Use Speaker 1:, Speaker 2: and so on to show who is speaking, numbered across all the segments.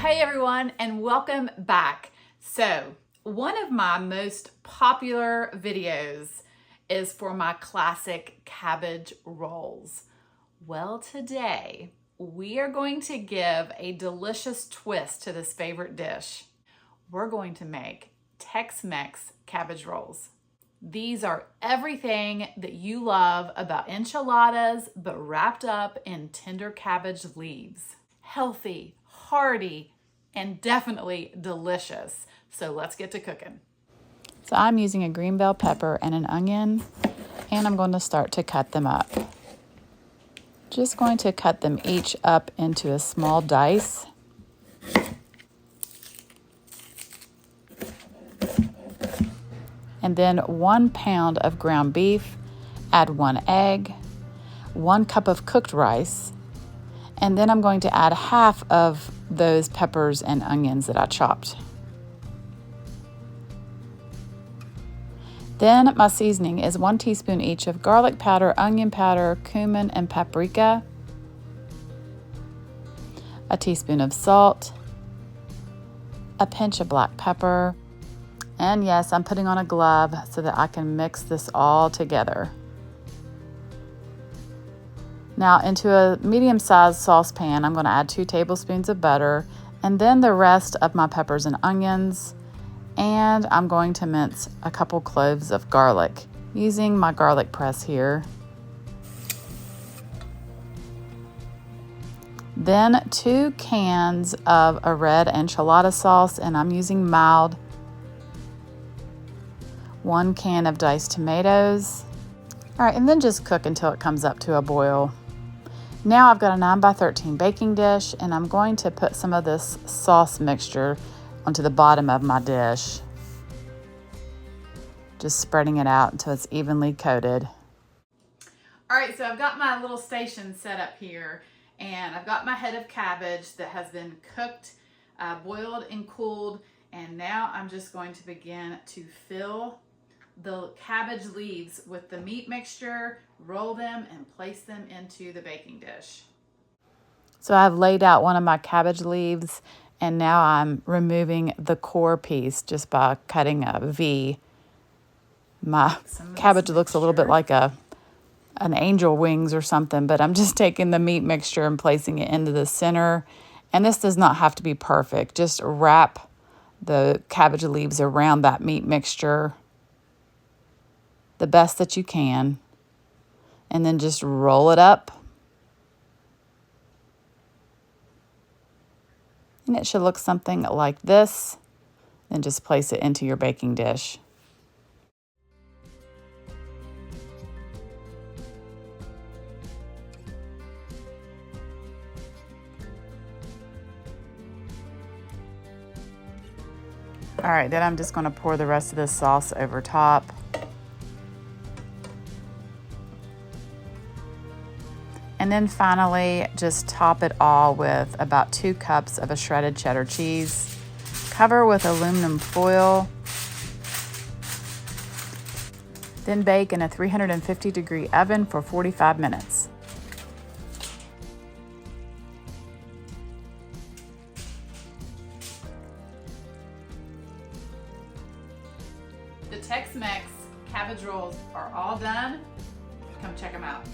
Speaker 1: Hey everyone, and welcome back. So, one of my most popular videos is for my classic cabbage rolls. Well, today we are going to give a delicious twist to this favorite dish. We're going to make Tex Mex Cabbage Rolls. These are everything that you love about enchiladas, but wrapped up in tender cabbage leaves. Healthy, hearty, and definitely delicious. So let's get to cooking.
Speaker 2: So I'm using a green bell pepper and an onion, and I'm going to start to cut them up. Just going to cut them each up into a small dice. And then 1 pound of ground beef, add 1 egg, 1 cup of cooked rice, and then I'm going to add half of those peppers and onions that I chopped. Then my seasoning is 1 teaspoon each of garlic powder, onion powder, cumin, and paprika, a teaspoon of salt, a pinch of black pepper, and yes, I'm putting on a glove so that I can mix this all together. Now into a medium-sized saucepan, I'm going to add 2 tablespoons of butter and then the rest of my peppers and onions, and I'm going to mince a couple cloves of garlic using my garlic press here. Then 2 cans of a red enchilada sauce, and I'm using mild. 1 can of diced tomatoes. All right, and then just cook until it comes up to a boil. Now I've got a 9x13 baking dish, and I'm going to put some of this sauce mixture onto the bottom of my dish. Just spreading it out until it's evenly coated.
Speaker 1: All right, so I've got my little station set up here, and I've got my head of cabbage that has been cooked, boiled and cooled, and now I'm just going to begin to fill the cabbage leaves with the meat mixture, roll them, and place them into the baking dish.
Speaker 2: So I've laid out one of my cabbage leaves, and now I'm removing the core piece just by cutting a V. My cabbage looks a little bit like an angel wings or something, but I'm just taking the meat mixture and placing it into the center. And this does not have to be perfect. Just wrap the cabbage leaves around that meat mixture the best that you can, and then just roll it up. And it should look something like this. Then just place it into your baking dish. All right, then I'm just going to pour the rest of this sauce over top. And then finally, just top it all with about 2 cups of a shredded cheddar cheese. Cover with aluminum foil. Then bake in a 350-degree oven for 45 minutes.
Speaker 1: The Tex Mex cabbage rolls are all done. Come check them out.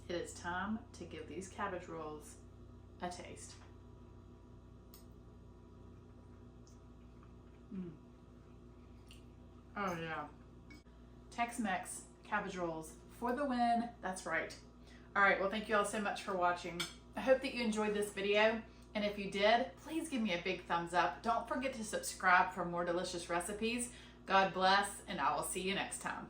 Speaker 1: It is time to give these cabbage rolls a taste. Oh yeah. Tex-Mex cabbage rolls for the win. That's right. All right, well, thank you all so much for watching. I hope that you enjoyed this video. And if you did, please give me a big thumbs up. Don't forget to subscribe for more delicious recipes. God bless, and I will see you next time.